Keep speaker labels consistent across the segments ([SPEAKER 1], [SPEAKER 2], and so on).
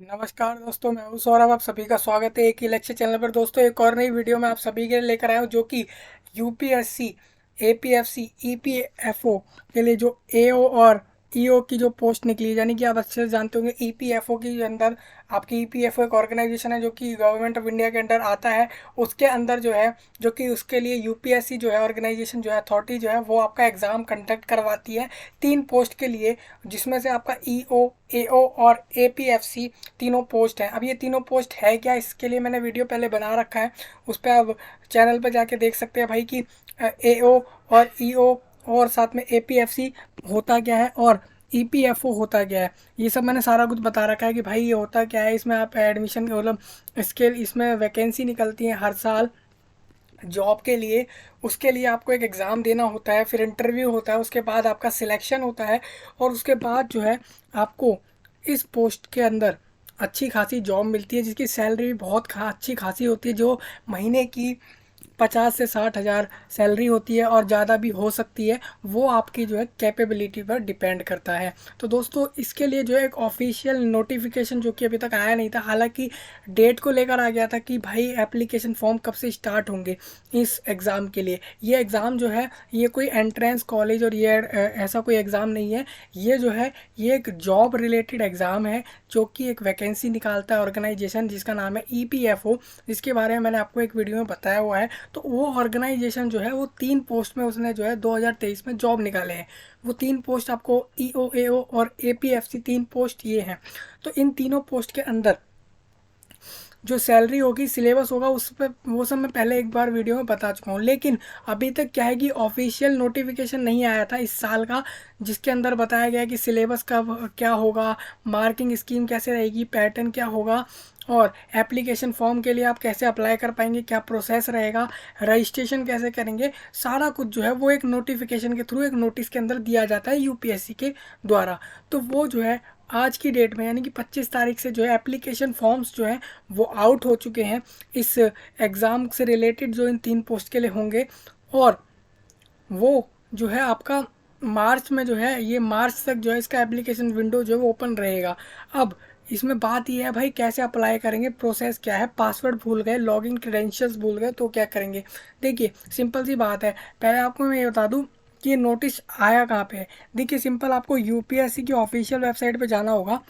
[SPEAKER 1] नमस्कार दोस्तों, मैं हूं सौरभ। आप सभी का स्वागत है एक ही लक्ष्य चैनल पर। दोस्तों, एक और नई वीडियो में आप सभी के लिए लेकर आया हूं जो कि यूपीएससी, एपीएफसी, ईपीएफओ के लिए जो एओ और ईओ की जो पोस्ट निकली है, यानी कि आप अच्छे से जानते होंगे ईपीएफओ के अंदर। आपकी ईपीएफओ एक ऑर्गेनाइजेशन है जो कि गवर्नमेंट ऑफ इंडिया के अंडर आता है। उसके अंदर जो है, जो कि उसके लिए यूपीएससी जो है ऑर्गेनाइजेशन जो है, अथॉरिटी जो है, वो आपका एग्ज़ाम कंडक्ट करवाती है 3 पोस्ट के लिए, जिसमें से आपका ईओ, एओ और एपीएफसी तीनों पोस्ट हैं। अब ये तीनों पोस्ट है क्या, इसके लिए मैंने वीडियो पहले बना रखा है, उस पर आप चैनल पर जाके देख सकते हैं भाई कि एओ और ईओ और साथ में एपीएफसी होता क्या है और ईपीएफओ होता क्या है। ये सब मैंने सारा कुछ बता रखा है कि भाई ये होता क्या है। इसमें आप एडमिशन मतलब इसके इसमें वैकेंसी निकलती है हर साल जॉब के लिए। उसके लिए आपको एक एग्ज़ाम देना होता है, फिर इंटरव्यू होता है, उसके बाद आपका सिलेक्शन होता है और उसके बाद जो है आपको इस पोस्ट के अंदर अच्छी खासी जॉब मिलती है, जिसकी सैलरी भी बहुत अच्छी खासी होती है, जो महीने की 50 से 60 हज़ार सैलरी होती है और ज़्यादा भी हो सकती है। वो आपकी जो है कैपेबिलिटी पर डिपेंड करता है। तो दोस्तों, इसके लिए जो है एक ऑफिशियल नोटिफिकेशन जो कि अभी तक आया नहीं था, हालांकि डेट को लेकर आ गया था कि भाई एप्लीकेशन फॉर्म कब से स्टार्ट होंगे इस एग्ज़ाम के लिए। ये एग्ज़ाम जो है, ये कोई एंट्रेंस कॉलेज और ये ऐसा कोई एग्ज़ाम नहीं है। ये जो है, ये एक जॉब रिलेटेड एग्ज़ाम है जो कि एक वैकेंसी निकालता है ऑर्गेनाइजेशन, जिसका नाम है ईपीएफओ, जिसके बारे में मैंने आपको एक वीडियो में बताया हुआ है। तो वो ऑर्गेनाइजेशन जो है, वो 3 पोस्ट में उसने जो है 2023 में जॉब निकाले हैं। वो 3 पोस्ट आपको ईओ, एओ और एपीएफसी 3 पोस्ट ये हैं। तो इन तीनों पोस्ट के अंदर जो सैलरी होगी, सिलेबस होगा, उस पर वो सब मैं पहले एक बार वीडियो में बता चुका हूँ। लेकिन अभी तक क्या है कि ऑफिशियल नोटिफिकेशन नहीं आया था इस साल का, जिसके अंदर बताया गया कि सिलेबस का क्या होगा, मार्किंग स्कीम कैसे रहेगी, पैटर्न क्या होगा और एप्लीकेशन फॉर्म के लिए आप कैसे अप्लाई कर पाएंगे, क्या प्रोसेस रहेगा, रजिस्ट्रेशन कैसे करेंगे। सारा कुछ जो है वो एक नोटिफिकेशन के थ्रू, एक नोटिस के अंदर दिया जाता है यूपीएससी के द्वारा। तो वो जो है आज की डेट में, यानी कि 25 तारीख से जो है एप्लीकेशन फॉर्म्स जो हैं वो आउट हो चुके हैं इस एग्ज़ाम से रिलेटेड, जो इन 3 पोस्ट के लिए होंगे। और वो जो है आपका मार्च में जो है, ये मार्च तक जो है इसका एप्लीकेशन विंडो जो है वो ओपन रहेगा। अब इसमें बात ये है भाई, कैसे अप्लाई करेंगे, प्रोसेस क्या है। पासवर्ड भूल गए, लॉगिन क्रेडेंशियल्स भूल गए तो क्या करेंगे। देखिए, सिंपल सी बात है। पहले आपको मैं ये बता दूं कि ये नोटिस आया कहाँ पे है। देखिए सिंपल, आपको यूपीएससी की ऑफिशियल वेबसाइट पे जाना होगा।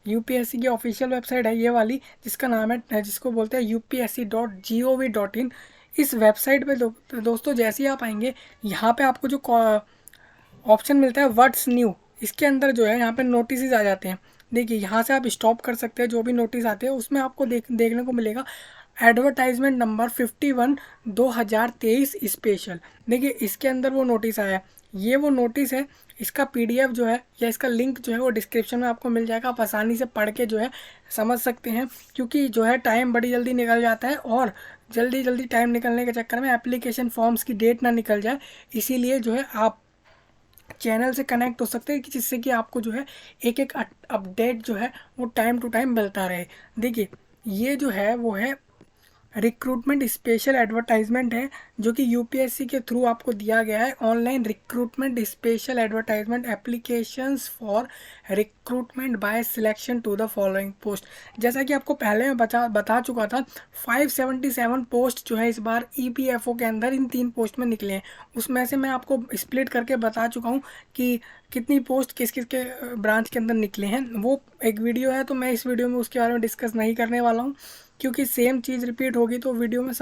[SPEAKER 1] यूपीएससी की ऑफिशियल वेबसाइट है ये वाली, जिसका नाम है, जिसको बोलते हैं upsc.gov.in। इस वेबसाइट पे दोस्तों जैसे ही आप आएंगे, यहाँ पे आपको जो ऑप्शन मिलता है व्हाट्स न्यू, इसके अंदर जो है यहाँ पे नोटिस आ जाते हैं। देखिए, यहाँ से आप स्टॉप कर सकते हैं। जो भी नोटिस आते हैं उसमें आपको देखने को मिलेगा एडवर्टाइजमेंट नंबर 51 2023 स्पेशल। देखिए, इसके अंदर वो नोटिस आया है। ये वो नोटिस है। इसका पीडीएफ जो है या इसका लिंक जो है वो डिस्क्रिप्शन में आपको मिल जाएगा। आप आसानी से पढ़ के जो है समझ सकते हैं, क्योंकि जो है टाइम बड़ी जल्दी निकल जाता है और जल्दी जल्दी टाइम निकलने के चक्कर में एप्लीकेशन फॉर्म्स की डेट ना निकल जाए। इसीलिए जो है आप चैनल से कनेक्ट हो सकते हैं कि जिससे कि आपको जो है एक एक अपडेट जो है वो टाइम टू टाइम मिलता रहे। देखिए, ये जो है वो है रिक्रूटमेंट स्पेशल एडवर्टाइजमेंट है, जो कि यूपीएससी के थ्रू आपको दिया गया है। Online recruitment special advertisement applications for recruitment by selection to the following post. जैसा कि आपको पहले मैं बता चुका था, 577 पोस्ट जो है इस बार ईपीएफओ के अंदर इन 3 पोस्ट में निकले हैं। उसमें से मैं आपको स्प्लिट करके बता चुका हूँ कि कितनी पोस्ट किस किस के ब्रांच के अंदर निकले हैं। वो एक वीडियो है, तो मैं इस वीडियो में उसके बारे में डिस्कस नहीं करने वाला हूँ, क्योंकि सेम चीज़ रिपीट होगी तो वीडियो में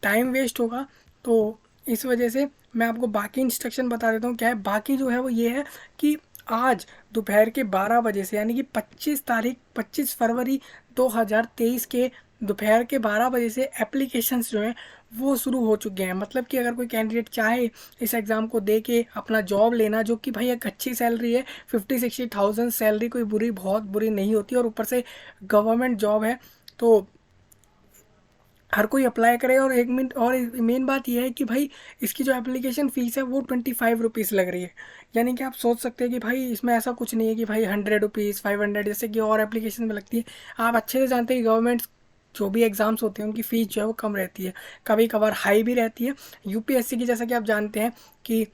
[SPEAKER 1] टाइम वेस्ट होगा। तो इस वजह से मैं आपको बाकी इंस्ट्रक्शन बता देता हूँ। क्या है बाकी जो है वो ये है कि आज दोपहर के 12 बजे से, यानी कि 25 फरवरी 2023 के दोपहर के 12 बजे से एप्लीकेशंस जो हैं वो शुरू हो चुके हैं। मतलब कि अगर कोई कैंडिडेट चाहे इस एग्ज़ाम को दे के अपना जॉब लेना, जो कि भाई एक अच्छी सैलरी है, 50-60 थाउजेंड सैलरी कोई बहुत बुरी नहीं होती, और ऊपर से गवर्नमेंट जॉब है, तो हर कोई अप्लाई करे। और एक मिनट और मेन बात यह है कि भाई इसकी जो एप्लीकेशन फ़ीस है वो 25 रुपीज़ लग रही है। यानी कि आप सोच सकते हैं कि भाई इसमें ऐसा कुछ नहीं है कि भाई 100 रुपीज़ 500 जैसे कि और एप्लीकेशन में लगती है। आप अच्छे से जानते हैं कि गवर्नमेंट जो भी एग्ज़ाम्स होते हैं उनकी फ़ीस जो है वो कम रहती है, कभी कभार हाई भी रहती है। यूपीएससी की जैसा कि आप जानते हैं कि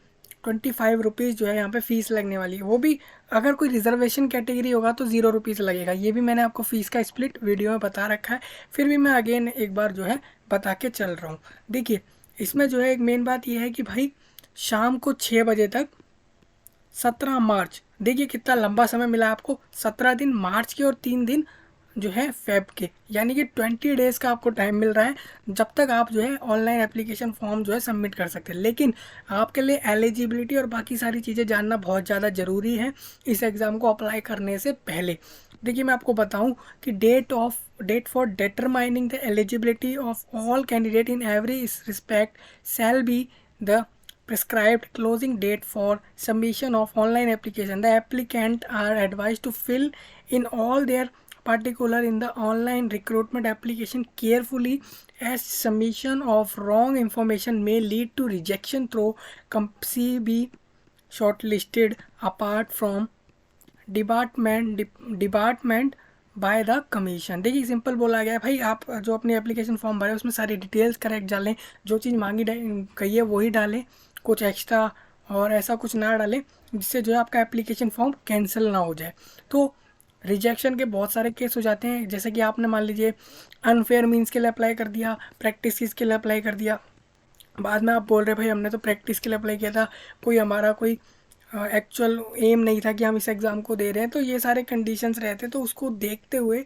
[SPEAKER 1] ₹25 जो है यहाँ पे फ़ीस लगने वाली है। वो भी अगर कोई रिजर्वेशन कैटेगरी होगा तो ₹0 लगेगा। ये भी मैंने आपको फ़ीस का स्प्लिट वीडियो में बता रखा है, फिर भी मैं अगेन एक बार जो है बता के चल रहा हूँ। देखिए इसमें जो है एक मेन बात ये है कि भाई शाम को 6 बजे तक 17 मार्च, देखिए कितना लंबा समय मिला आपको, 17 दिन मार्च के और 3 दिन जो है फेब के, यानी कि 20 डेज़ का आपको टाइम मिल रहा है जब तक आप जो है ऑनलाइन एप्लीकेशन फॉर्म जो है सबमिट कर सकते हैं। लेकिन आपके लिए एलिजिबिलिटी और बाकी सारी चीज़ें जानना बहुत ज़्यादा ज़रूरी है इस एग्ज़ाम को अप्लाई करने से पहले। देखिए मैं आपको बताऊं कि date for determining the eligibility of all candidate in every respect shall be the prescribed closing date for submission of online application. The applicant are advised to fill in all their particular in the online recruitment application carefully, as submission of wrong information may lead to rejection through be shortlisted apart from department bye the commission. देखिए simple बोला गया है भाई, आप जो अपनी application form भरे उसमें सारी डिटेल्स करेक्ट डालें, जो चीज़ मांगी गई है वही डालें, कुछ एक्स्ट्रा और ऐसा कुछ ना डालें जिससे जो है आपका एप्लीकेशन फॉर्म कैंसिल ना हो जाए। तो रिजेक्शन के बहुत सारे केस हो जाते हैं, जैसे कि आपने मान लीजिए अनफेयर मीन्स के लिए अप्लाई कर दिया, प्रैक्टिस के लिए अप्लाई कर दिया, बाद में आप बोल रहे भाई हमने तो प्रैक्टिस के लिए अप्लाई किया था, कोई हमारा कोई एक्चुअल एम नहीं था कि हम इस एग्ज़ाम को दे रहे हैं। तो ये सारे कंडीशंस रहते हैं, तो उसको देखते हुए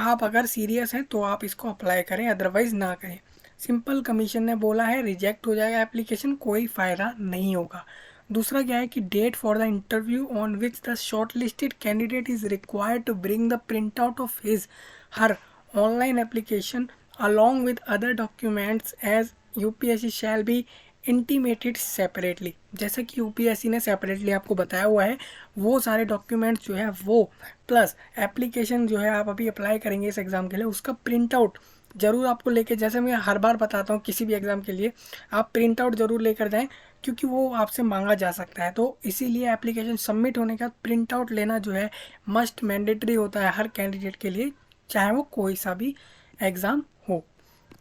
[SPEAKER 1] आप अगर सीरियस हैं तो आप इसको अप्लाई करें, अदरवाइज़ ना करें। सिंपल कमीशन ने बोला है रिजेक्ट हो जाएगा एप्लीकेशन, कोई फ़ायदा नहीं होगा। दूसरा क्या है कि date for the interview on which the short listed candidate is required to bring the print out of his her online application along with other documents as UPSC shall be intimated separately. जैसा कि UPSC ने separately आपको बताया हुआ है, वो सारे documents जो है वो प्लस एप्लीकेशन जो है आप अभी अप्लाई करेंगे इस एग्ज़ाम के लिए उसका प्रिंट आउट ज़रूर आपको लेके, जैसे मैं हर बार बताता हूँ किसी भी एग्ज़ाम के लिए आप प्रिंट आउट ज़रूर लेकर जाएं, क्योंकि वो आपसे मांगा जा सकता है। तो इसीलिए एप्लीकेशन सबमिट होने का प्रिंट आउट लेना जो है मस्ट मैंडेटरी होता है हर कैंडिडेट के लिए, चाहे वो कोई सा भी एग्ज़ाम हो।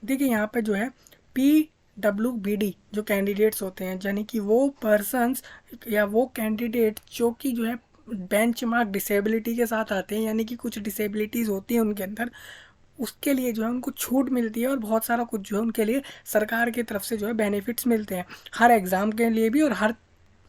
[SPEAKER 1] देखिए यहाँ पे जो है PWBD जो कैंडिडेट्स होते हैं, यानी कि वो पर्सन्स या वो कैंडिडेट जो कि जो है बेंचमार्क डिसेबिलिटी के साथ आते हैं, यानी कि कुछ डिसेबिलिटीज़ होती हैं उनके अंदर, उसके लिए जो है उनको छूट मिलती है और बहुत सारा कुछ जो है उनके लिए सरकार की तरफ से जो है बेनिफिट्स मिलते हैं हर एग्ज़ाम के लिए भी और हर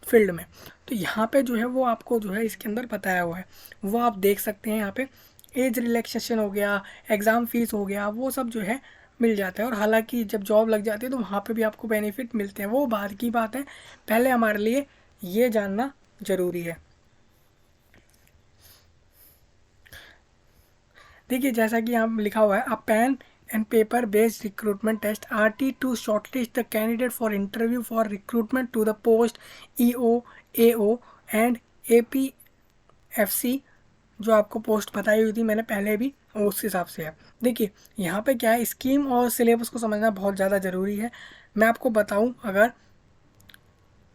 [SPEAKER 1] फील्ड में। तो यहाँ पे जो है वो आपको जो है इसके अंदर बताया हुआ है, वो आप देख सकते हैं। यहाँ पे एज रिलैक्सेशन हो गया, एग्ज़ाम फीस हो गया, वो सब जो है मिल जाता है। और हालांकि जब जॉब लग जाती है तो वहाँ पे भी आपको बेनिफिट मिलते हैं, वो बाद की बात है, पहले हमारे लिए ये जानना ज़रूरी है। देखिए जैसा कि यहाँ लिखा हुआ है, a pen and paper based recruitment test RT to shortlist the candidate for interview for recruitment to the post EO AO and APFC, जो आपको पोस्ट बताई हुई थी मैंने पहले भी, उस हिसाब से है। देखिए यहाँ पे क्या है, स्कीम और सिलेबस को समझना बहुत ज़्यादा ज़रूरी है। मैं आपको बताऊँ, अगर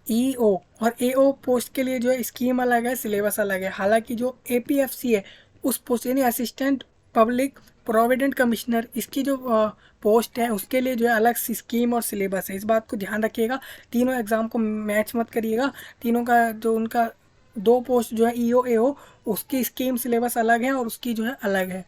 [SPEAKER 1] EO और AO पोस्ट के लिए जो है स्कीम अलग है, सिलेबस अलग है। हालांकि जो APFC है उस पोस्ट यानी असिस्टेंट पब्लिक प्रोविडेंट कमिश्नर, इसकी जो पोस्ट है उसके लिए जो है अलग स्कीम और सिलेबस है। इस बात को ध्यान रखिएगा, तीनों एग्ज़ाम को मैच मत करिएगा। तीनों का जो उनका दो पोस्ट जो है EO AO, उसकी स्कीम सिलेबस अलग है और उसकी जो है अलग है।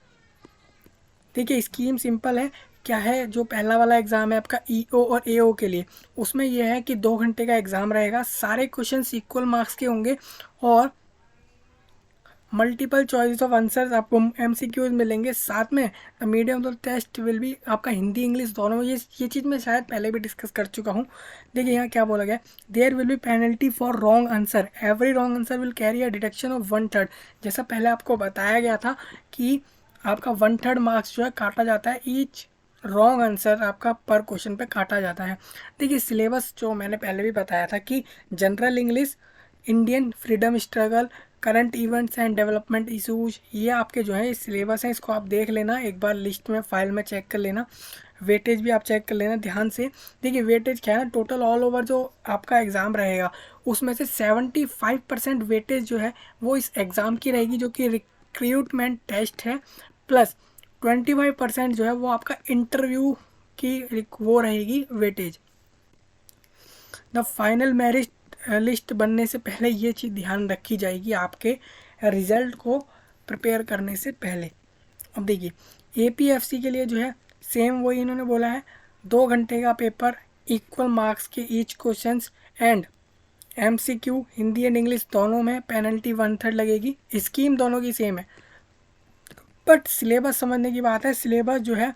[SPEAKER 1] देखिए स्कीम सिंपल है, क्या है, जो पहला वाला एग्ज़ाम है आपका EO और AO के लिए, उसमें यह है कि 2 घंटे का एग्ज़ाम रहेगा, सारे क्वेश्चन इक्वल मार्क्स के होंगे और मल्टीपल चॉइस ऑफ आंसर्स आपको MCQs मिलेंगे। साथ में the medium of test will भी आपका हिंदी इंग्लिश दोनों में। ये चीज़ मैं शायद पहले भी डिस्कस कर चुका हूँ। देखिए यहाँ क्या बोला गया, there will be penalty for wrong answer, every wrong answer will carry a deduction of 1/3। जैसा पहले आपको बताया गया था कि आपका 1/3 मार्क्स जो है काटा जाता है, ईच रॉन्ग आंसर आपका पर क्वेश्चन पे काटा जाता है। देखिए सिलेबस जो मैंने पहले भी बताया था कि general English, Indian freedom struggle, current events and development issues, ये आपके जो है सिलेबस हैं। इसको आप देख लेना एक बार, लिस्ट में फाइल में चेक कर लेना। वेटेज भी आप चेक कर लेना ध्यान से। देखिए वेटेज क्या है ना, टोटल ऑल ओवर जो आपका एग्ज़ाम रहेगा उसमें से 75% वेटेज जो है वो इस एग्ज़ाम की रहेगी, जो कि रिक्रूटमेंट टेस्ट है, प्लस 25% जो है वो आपका इंटरव्यू की वो रहेगी weightage. The final merit list बनने से पहले ये चीज़ ध्यान रखी जाएगी आपके रिज़ल्ट को प्रिपेयर करने से पहले। अब देखिए APFC के लिए जो है सेम वही इन्होंने बोला है, 2 घंटे का पेपर, इक्वल मार्क्स के each questions and MCQ Hindi and English दोनों में, पेनल्टी 1/3 लगेगी। स्कीम दोनों की सेम है, बट सिलेबस समझने की बात है, सिलेबस जो है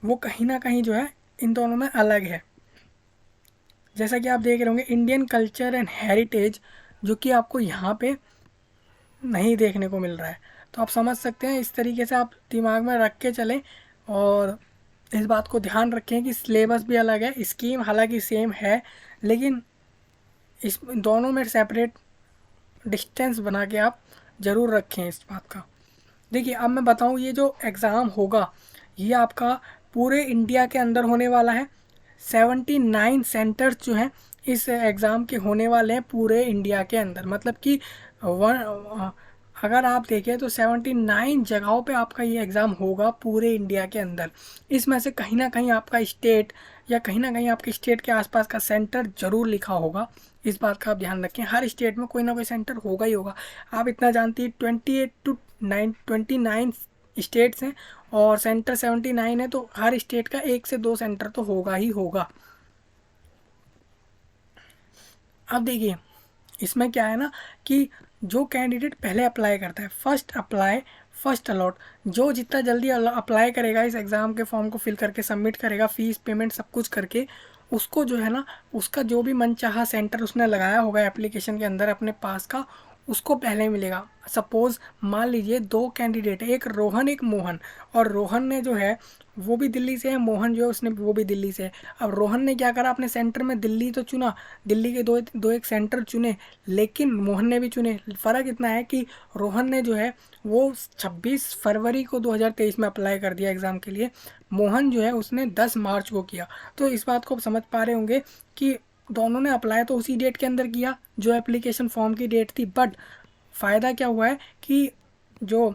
[SPEAKER 1] वो कहीं ना कहीं जो है इन दोनों में अलग है। जैसा कि आप देख रहे होंगे इंडियन कल्चर एंड हेरिटेज, जो कि आपको यहाँ पे नहीं देखने को मिल रहा है। तो आप समझ सकते हैं, इस तरीके से आप दिमाग में रख के चलें और इस बात को ध्यान रखें कि सिलेबस भी अलग है, स्कीम हालांकि सेम है, लेकिन इस दोनों में सेपरेट डिस्टेंस बना के आप ज़रूर रखें इस बात का। देखिए अब मैं बताऊं, ये जो एग्ज़ाम होगा ये आपका पूरे इंडिया के अंदर होने वाला है। 79 सेंटर्स जो हैं इस एग्ज़ाम के होने वाले हैं पूरे इंडिया के अंदर, मतलब कि अगर आप देखें तो 79 जगहों पे आपका ये एग्ज़ाम होगा पूरे इंडिया के अंदर। इसमें से कहीं ना कहीं आपका स्टेट या कहीं ना कहीं आपके स्टेट के आसपास का सेंटर ज़रूर लिखा होगा। इस बात का आप ध्यान रखें, हर स्टेट में कोई ना कोई सेंटर होगा ही होगा। आप इतना जानती है 29 स्टेट्स हैं और सेंटर 79 है, तो हर स्टेट का 1 से 2 सेंटर तो होगा ही होगा। अब देखिए इसमें क्या है ना कि जो कैंडिडेट पहले अप्लाई करता है, फर्स्ट अप्लाई फर्स्ट अलॉट, जो जितना जल्दी अप्लाई करेगा, इस एग्ज़ाम के फॉर्म को फिल करके सबमिट करेगा, फीस पेमेंट सब कुछ करके, उसको जो है ना उसका जो भी मनचाहा सेंटर उसने लगाया होगा एप्लीकेशन के अंदर अपने पास का, उसको पहले मिलेगा। सपोज़ मान लीजिए 2 कैंडिडेट है, एक रोहन एक मोहन, और रोहन ने जो है वो भी दिल्ली से है, मोहन जो है उसने वो भी दिल्ली से है। अब रोहन ने क्या करा, अपने सेंटर में दिल्ली तो चुना, दिल्ली के दो एक सेंटर चुने, लेकिन मोहन ने भी चुने। फ़र्क इतना है कि रोहन ने जो है वो 26 फरवरी को 2023 में अप्लाई कर दिया एग्ज़ाम के लिए, मोहन जो है उसने 10 मार्च को किया। तो इस बात को आप समझ पा रहे होंगे कि दोनों ने अप्लाई तो उसी डेट के अंदर किया जो एप्लीकेशन फॉर्म की डेट थी, बट फ़ायदा क्या हुआ है कि जो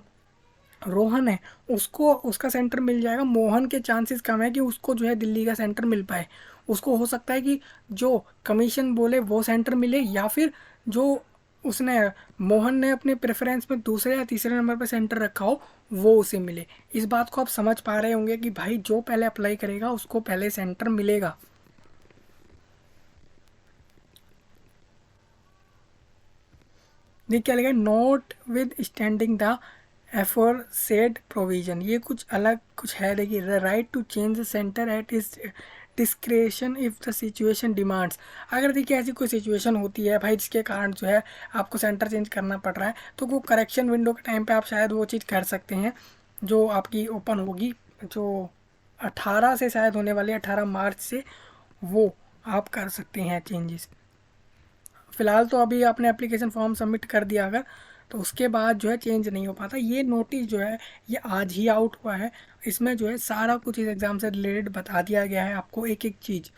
[SPEAKER 1] रोहन है उसको उसका सेंटर मिल जाएगा, मोहन के चांसेस कम है कि उसको जो है दिल्ली का सेंटर मिल पाए। उसको हो सकता है कि जो कमीशन बोले वो सेंटर मिले, या फिर जो उसने मोहन ने अपने प्रेफरेंस में दूसरे या तीसरे नंबर पर सेंटर रखा हो वो उसे मिले। इस बात को आप समझ पा रहे होंगे कि भाई जो पहले अप्लाई करेगा उसको पहले सेंटर मिलेगा। देखिए क्या लिखा है, notwithstanding the aforesaid provision, ये कुछ अलग कुछ है। देखिए right to change the centre at its discretion if the situation demands, अगर देखिए ऐसी कोई सिचुएशन होती है भाई जिसके कारण जो है आपको सेंटर चेंज करना पड़ रहा है, तो वो करेक्शन विंडो के टाइम पे आप शायद वो चीज़ कर सकते हैं जो आपकी ओपन होगी, जो 18 से शायद होने वाली 18 मार्च से, वो आप कर सकते हैं चेंजेस। फ़िलहाल तो अभी आपने एप्लीकेशन फॉर्म सबमिट कर दिया अगर, तो उसके बाद जो है चेंज नहीं हो पाता। ये नोटिस जो है ये आज ही आउट हुआ है, इसमें जो है सारा कुछ इस एग्ज़ाम से रिलेटेड बता दिया गया है आपको, एक एक चीज़।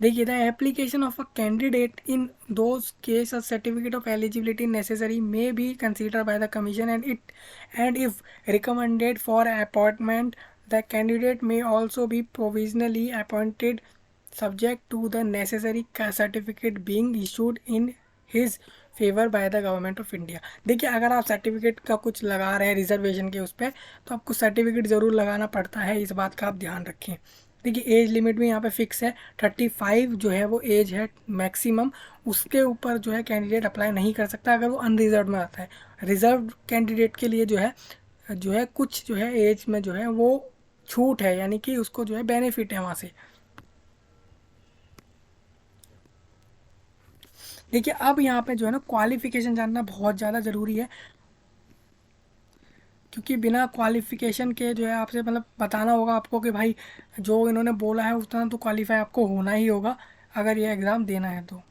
[SPEAKER 1] देखिए the application of a candidate in those case a certificate of eligibility necessary may be consider bye the commission and if recommended for appointment the candidate may also be provisionally appointed subject to the necessary certificate being issued in his favour by the government of India. देखिए अगर आप certificate का कुछ लगा रहे हैं reservation के उस पर, तो आपको सर्टिफिकेट ज़रूर लगाना पड़ता है, इस बात का आप ध्यान रखें। देखिए एज लिमिट भी यहाँ पे फिक्स है, 35 जो है वो एज है मैक्सिमम, उसके ऊपर जो है कैंडिडेट अप्लाई नहीं कर सकता अगर वो अनरिजर्व में आता है। रिजर्व कैंडिडेट के लिए जो है कुछ जो है एज में जो है वो छूट है, यानी कि उसको जो है बेनिफिट है वहाँ से। देखिए अब यहाँ पे जो है ना क्वालिफिकेशन जानना बहुत ज़्यादा ज़रूरी है, क्योंकि बिना क्वालिफिकेशन के जो है आपसे मतलब बताना होगा आपको कि भाई जो इन्होंने बोला है उतना तो क्वालिफाई आपको होना ही होगा अगर ये एग्ज़ाम देना है तो।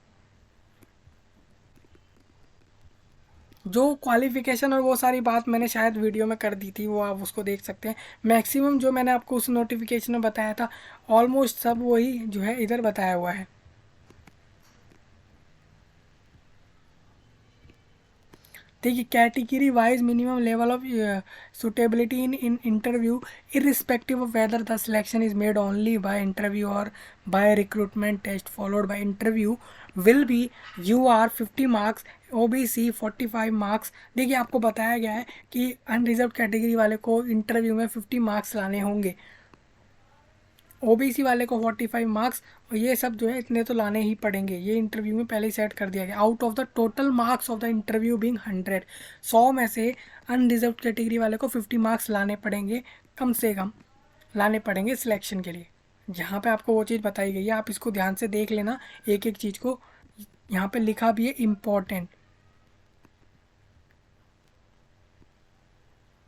[SPEAKER 1] जो क्वालिफिकेशन और वो सारी बात मैंने शायद वीडियो में कर दी थी, वो आप उसको देख सकते हैं। मैक्सिमम जो मैंने आपको उस नोटिफिकेशन में बताया था ऑलमोस्ट सब वही जो है इधर बताया हुआ है। देखिए category wise minimum level of suitability in interview irrespective of whether the selection is made only by interview or by recruitment test followed by interview will be UR 50 marks OBC 45 marks. देखिए आपको बताया गया है कि unreserved category वाले को interview में 50 marks लाने होंगे, ओबीसी वाले को 45 मार्क्स, और ये सब जो है इतने तो लाने ही पड़ेंगे, ये इंटरव्यू में पहले ही सेट कर दिया गया। Out of the total marks of the interview being 100, 100 में से अनरिजर्व कैटेगरी वाले को 50 मार्क्स लाने पड़ेंगे, कम से कम लाने पड़ेंगे सिलेक्शन के लिए। यहाँ पे आपको वो चीज़ बताई गई है, आप इसको ध्यान से देख लेना, एक एक चीज़ को यहाँ पे लिखा भी है इम्पोर्टेंट।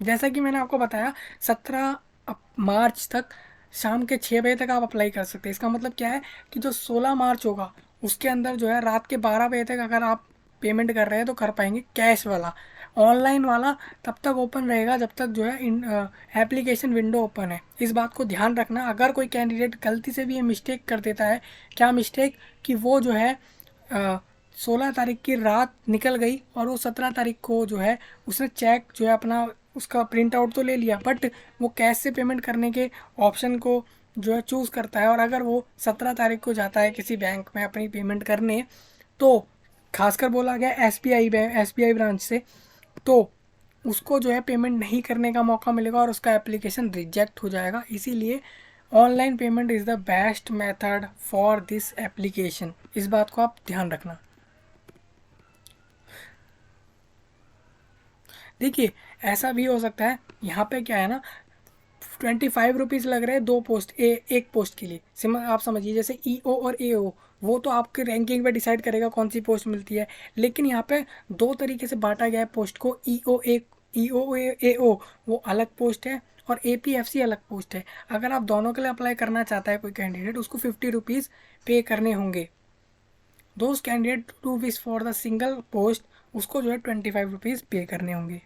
[SPEAKER 1] जैसा कि मैंने आपको बताया 17 मार्च तक शाम के 6 बजे तक आप अप्लाई कर सकते हैं। इसका मतलब क्या है कि जो 16 मार्च होगा उसके अंदर जो है रात के 12 बजे तक अगर आप पेमेंट कर रहे हैं तो कर पाएंगे। कैश वाला, ऑनलाइन वाला तब तक ओपन रहेगा जब तक जो है एप्लीकेशन विंडो ओपन है। इस बात को ध्यान रखना। अगर कोई कैंडिडेट गलती से भी ये मिस्टेक कर देता है, क्या मिस्टेक, कि वो जो है 16 तारीख की रात निकल गई और वो 17 तारीख को जो है उसने चेक जो है अपना उसका प्रिंट आउट तो ले लिया, बट वो कैश से पेमेंट करने के ऑप्शन को जो है चूज़ करता है, और अगर वो 17 तारीख को जाता है किसी बैंक में अपनी पेमेंट करने, तो खासकर बोला गया एसबीआई बैंक, एसबीआई ब्रांच से, तो उसको जो है पेमेंट नहीं करने का मौका मिलेगा और उसका एप्लीकेशन रिजेक्ट हो जाएगा। इसीलिए online payment is the best method for this application. इस बात को आप ध्यान रखना। देखिए ऐसा भी हो सकता है, यहाँ पे क्या है ना, 25 रुपीज़ लग रहे हैं दो पोस्ट, एक पोस्ट के लिए। आप समझिए जैसे ईओ और एओ, वो तो आपके रैंकिंग पे डिसाइड करेगा कौन सी पोस्ट मिलती है, लेकिन यहाँ पे दो तरीके से बांटा गया है पोस्ट को। ईओ एक, ईओ एओ वो अलग पोस्ट है और एपीएफसी अलग पोस्ट है। अगर आप दोनों के लिए अप्लाई करना चाहता है कोई कैंडिडेट, उसको 50 रुपीज़ पे करने होंगे। दोस्त candidate to wish for the single post, उसको जो है 25 रुपीज़ पे करने होंगे।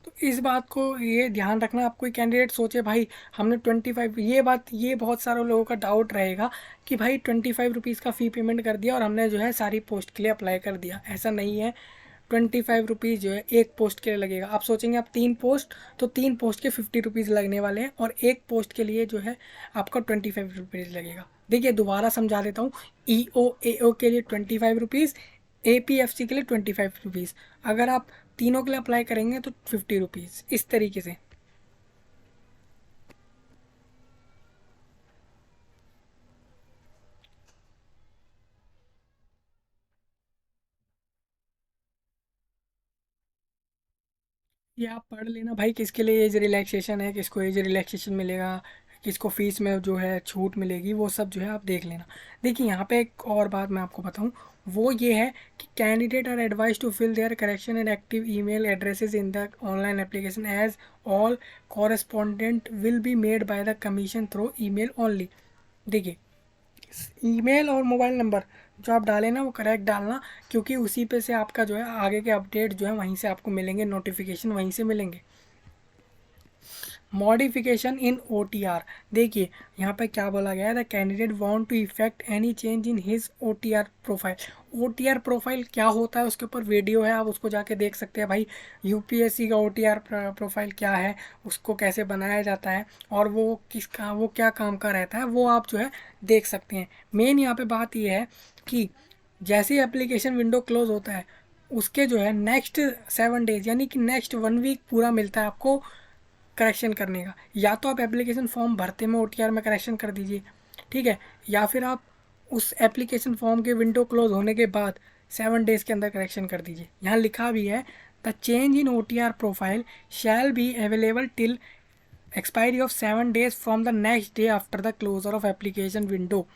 [SPEAKER 1] तो इस बात को ये ध्यान रखना। आप कोई कैंडिडेट सोचे भाई हमने 25, ये बात, ये बहुत सारे लोगों का डाउट रहेगा कि भाई 25 रुपीज़ का फ़ी पेमेंट कर दिया और हमने जो है सारी पोस्ट के लिए अप्लाई कर दिया। ऐसा नहीं है। 25 रुपीज़ जो है एक पोस्ट के लिए लगेगा। आप सोचेंगे आप 3 पोस्ट, तो 3 पोस्ट के 50 रुपीज़ लगने वाले हैं, और एक पोस्ट के लिए जो है आपका 25 रुपीज़ लगेगा। देखिए दोबारा समझा देता हूँ। ईओ एओ के लिए 25 रुपीज़, एपीएफसी के लिए 25 रुपीज़। अगर आप तीनों के लिए अप्लाई करेंगे तो 50 रुपीज़, इस तरीके से। ये आप पढ़ लेना भाई, किसके लिए एज रिलैक्सेशन है, किसको एज रिलैक्सेशन मिलेगा, किसको फीस में जो है छूट मिलेगी, वो सब जो है आप देख लेना। देखिए यहाँ पे एक और बात मैं आपको बताऊँ, वो ये है कि candidate are advise to fill their correction and active email addresses in the online application as all correspondent will be made by the commission through email only. देखिए ईमेल और मोबाइल नंबर जो आप डालें ना वो करेक्ट डालना, क्योंकि उसी पे से आपका जो है आगे के अपडेट जो है वहीं से आपको मिलेंगे, नोटिफिकेशन वहीं से मिलेंगे। मॉडिफिकेशन इन OTR, देखिए यहाँ पे क्या बोला गया है, the candidate want to effect any change in his OTR profile. OTR profile क्या होता है उसके ऊपर वीडियो है, आप उसको जाके देख सकते हैं भाई। यूपीएससी का OTR प्रोफाइल क्या है, उसको कैसे बनाया जाता है, और वो किसका, वो क्या काम का रहता है, वो आप जो है देख सकते हैं। मेन यहाँ पे बात ये है कि जैसे ही एप्लीकेशन विंडो क्लोज होता है, उसके जो है नेक्स्ट 7 डेज यानी कि नेक्स्ट 1 वीक पूरा मिलता है आपको करेक्शन करने का। या तो आप एप्लीकेशन फॉर्म भरते में OTR में करेक्शन कर दीजिए, ठीक है, या फिर आप उस एप्लीकेशन फॉर्म के विंडो क्लोज होने के बाद 7 डेज के अंदर करेक्शन कर दीजिए। यहाँ लिखा भी है the change in OTR profile shall be available till expiry of 7 days from the next day after the closure of application window.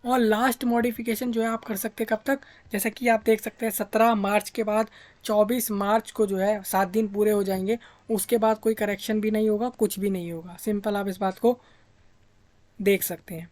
[SPEAKER 1] और लास्ट मॉडिफिकेशन जो है आप कर सकते हैं कब तक, जैसा कि आप देख सकते हैं 17 मार्च के बाद 24 मार्च को जो है 7 दिन पूरे हो जाएंगे, उसके बाद कोई करेक्शन भी नहीं होगा, कुछ भी नहीं होगा। सिंपल आप इस बात को देख सकते हैं।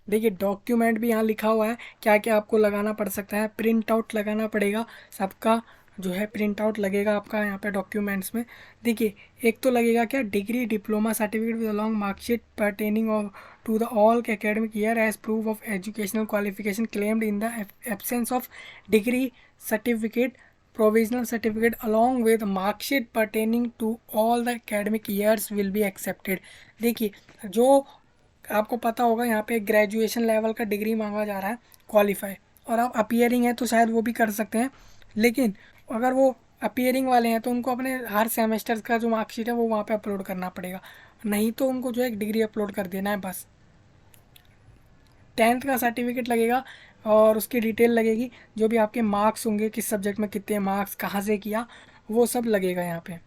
[SPEAKER 1] देखिए डॉक्यूमेंट भी यहाँ लिखा हुआ है क्या क्या आपको लगाना पड़ सकता है। प्रिंट आउट लगाना पड़ेगा सबका, जो है प्रिंट आउट लगेगा आपका यहाँ पे डॉक्यूमेंट्स में। देखिए, एक तो लगेगा क्या, degree diploma certificate with along marksheet pertaining of to the all academic year as proof of educational qualification claimed in the absence of degree certificate provisional certificate along with marksheet pertaining to all the academic years will be accepted. देखिए, जो आपको पता होगा यहाँ पे graduation level का degree मांगा जा रहा है क्वालिफाई, और आप अपीयरिंग है तो शायद वो भी कर सकते हैं, लेकिन अगर वो अपीयरिंग वाले हैं तो उनको अपने हर सेमेस्टर का जो मार्कशीट है वो वहाँ पे अपलोड करना पड़ेगा, नहीं तो उनको जो है एक डिग्री अपलोड कर देना है बस। 10th का सर्टिफिकेट लगेगा और उसकी डिटेल लगेगी, जो भी आपके मार्क्स होंगे, किस सब्जेक्ट में कितने मार्क्स, कहाँ से किया, वो सब लगेगा यहाँ पे।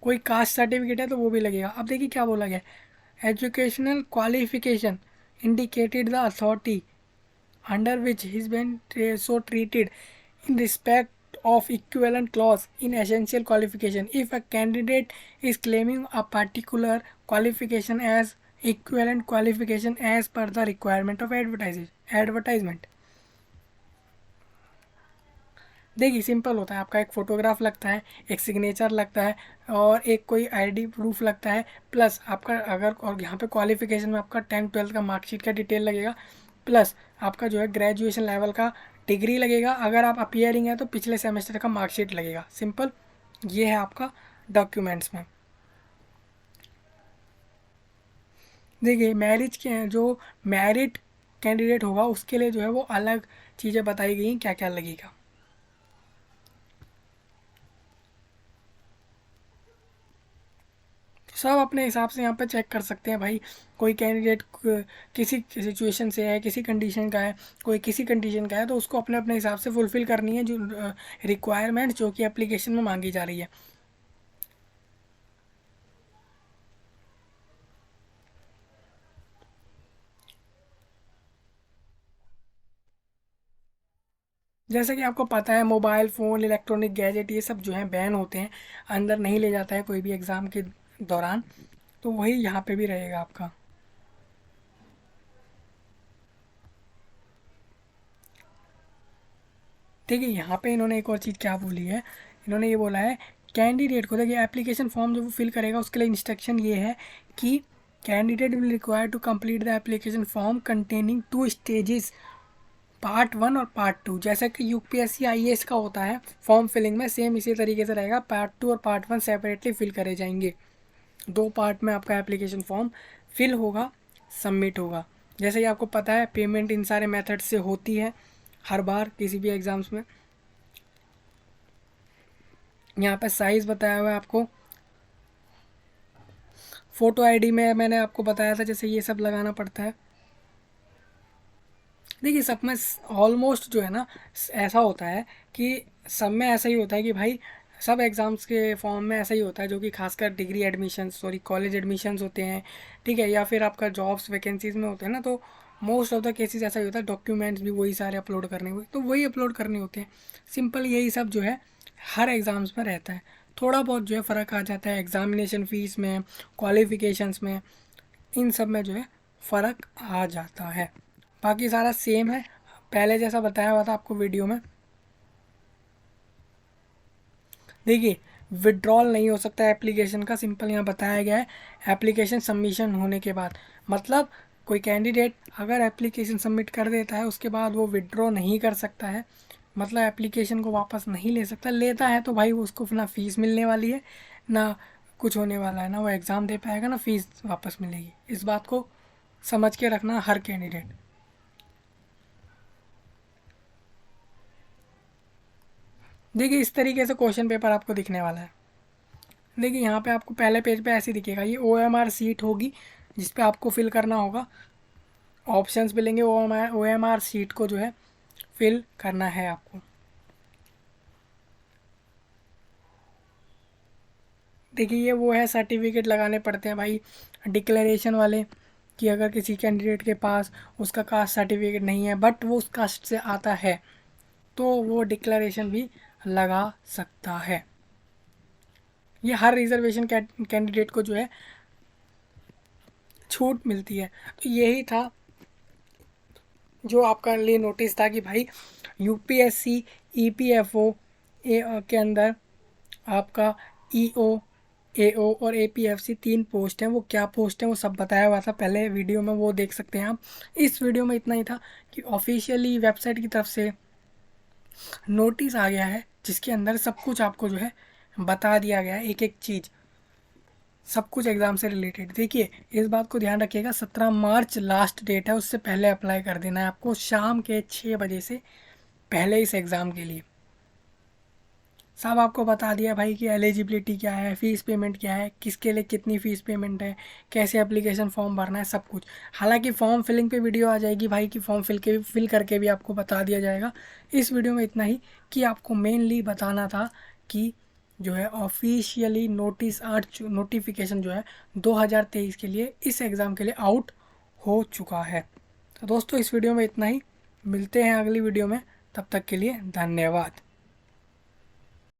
[SPEAKER 1] कोई कास्ट सर्टिफिकेट है तो वो भी लगेगा। अब देखिए क्या बोला गया, educational qualification indicated the authority under which he's been so treated in respect of equivalent clause in essential qualification. If a candidate is claiming a particular qualification as equivalent qualification as per the requirement of advertisement। देखिए, simple होता है, आपका एक photograph लगता है, एक signature लगता है और एक कोई आईडी प्रूफ लगता है, प्लस आपका अगर, और यहाँ पे क्वालिफिकेशन में आपका 10th-12th का मार्कशीट का डिटेल लगेगा, प्लस आपका जो है ग्रेजुएशन लेवल का डिग्री लगेगा, अगर आप अपीयरिंग है तो पिछले सेमेस्टर का मार्कशीट लगेगा। सिंपल, ये है आपका डॉक्यूमेंट्स में। देखिए, मैरिज के जो मैरिड कैंडिडेट होगा उसके लिए जो है वो अलग चीज़ें बताई गई हैं, क्या क्या लगेगा। सब अपने हिसाब से यहाँ पे चेक कर सकते हैं भाई। कोई कैंडिडेट किसी सिचुएशन से है, किसी कंडीशन का है, कोई किसी कंडीशन का है, तो उसको अपने अपने हिसाब से फुलफ़िल करनी है जो रिक्वायरमेंट जो कि एप्लीकेशन में मांगी जा रही है। जैसे कि आपको पता है, मोबाइल फ़ोन, इलेक्ट्रॉनिक गैजेट, ये सब जो है बैन होते हैं, अंदर नहीं ले जाता है कोई भी एग्ज़ाम के दौरान, तो वही यहाँ पे भी रहेगा आपका। देखिए, यहाँ पे इन्होंने एक और चीज़ क्या बोली है, इन्होंने ये बोला है कैंडिडेट को, देखिए एप्लीकेशन फॉर्म जब वो फिल करेगा उसके लिए इंस्ट्रक्शन ये है कि candidate will require to complete the application form containing 2 stages, part 1 और पार्ट 2। जैसा कि यूपीएससी आईएएस का होता है फॉर्म फिलिंग में, सेम इसी तरीके से रहेगा। पार्ट 2 और पार्ट 1 सेपरेटली फिल करे जाएंगे, 2 पार्ट में आपका एप्लीकेशन फॉर्म फिल होगा, सबमिट होगा। जैसे कि आपको पता है, पेमेंट इन सारे मेथड से होती है हर बार किसी भी एग्ज़ाम्स में। यहाँ पे साइज़ बताया हुआ है आपको, फ़ोटो आईडी में मैंने आपको बताया था जैसे ये सब लगाना पड़ता है। देखिए, सब में ऑलमोस्ट जो है ना ऐसा होता है कि सब में ऐसा ही होता है कि भाई सब एग्ज़ाम्स के फॉर्म में ऐसा ही होता है, जो कि खासकर degree admission, sorry college admissions होते हैं, ठीक है, या फिर आपका जॉब्स वैकेंसीज़ में होते हैं ना, तो मोस्ट ऑफ द केसेस ऐसा ही होता है, डॉक्यूमेंट्स भी वही सारे अपलोड करने हुए, तो वही अपलोड करने होते हैं। सिंपल यही सब जो है हर एग्ज़ाम्स में रहता है। थोड़ा बहुत जो है फ़र्क आ जाता है एग्ज़ामिनेशन फ़ीस में, क्वालिफ़िकेशंस में, इन सब में जो है फ़र्क आ जाता है, बाकी सारा सेम है, पहले जैसा बताया हुआ था आपको वीडियो में। देखिए, विड्रॉल नहीं हो सकता है एप्लीकेशन का, सिंपल यहाँ बताया गया है एप्लीकेशन सबमिशन होने के बाद। मतलब कोई कैंडिडेट अगर एप्लीकेशन सबमिट कर देता है उसके बाद वो विड्रॉ नहीं कर सकता है, मतलब एप्लीकेशन को वापस नहीं ले सकता। लेता है तो भाई उसको ना फ़ीस मिलने वाली है, ना कुछ होने वाला है, ना वो एग्ज़ाम दे पाएगा, ना फ़ीस वापस मिलेगी। इस बात को समझ के रखना हर कैंडिडेट। देखिए, इस तरीके से क्वेश्चन पेपर आपको दिखने वाला है। देखिए, यहाँ पे आपको पहले पेज पे ऐसे दिखेगा, ये OMR सीट होगी जिस पे आपको फिल करना होगा, ऑप्शंस मिलेंगे, OMR सीट को जो है फिल करना है आपको। देखिए, ये वो है सर्टिफिकेट लगाने पड़ते हैं भाई डिक्लेरेशन वाले, कि अगर किसी कैंडिडेट के पास उसका कास्ट सर्टिफिकेट नहीं है बट वो उस कास्ट से आता है तो वो डिक्लेरेशन भी लगा सकता है। ये हर रिजर्वेशन कैंडिडेट को जो है छूट मिलती है। तो यही था जो आपका लिए नोटिस था कि भाई यूपीएससी, ईपीएफओ, के अंदर आपका ईओ, एओ और एपीएफसी 3 पोस्ट हैं। वो क्या पोस्ट हैं वो सब बताया हुआ था पहले वीडियो में, वो देख सकते हैं आप। इस वीडियो में इतना ही था कि ऑफिशियली वेबसाइट की तरफ से नोटिस आ गया है जिसके अंदर सब कुछ आपको जो है बता दिया गया है, एक एक चीज़, सब कुछ एग्ज़ाम से रिलेटेड। देखिए इस बात को ध्यान रखिएगा, 17 मार्च लास्ट डेट है, उससे पहले अप्लाई कर देना है आपको शाम के 6 बजे से पहले इस एग्ज़ाम के लिए। सब आपको बता दिया भाई कि एलिजिबिलिटी क्या है, फ़ीस पेमेंट क्या है, किसके लिए कितनी फ़ीस पेमेंट है, कैसे एप्लीकेशन फॉर्म भरना है, सब कुछ। हालांकि फॉर्म फिलिंग पे वीडियो आ जाएगी भाई कि फॉर्म फिल करके भी आपको बता दिया जाएगा। इस वीडियो में इतना ही कि आपको मेनली बताना था कि जो है ऑफिशियली नोटिफिकेशन जो है 2023 के लिए इस एग्ज़ाम के लिए आउट हो चुका है। तो दोस्तों इस वीडियो में इतना ही, मिलते हैं अगली वीडियो में, तब तक के लिए धन्यवाद।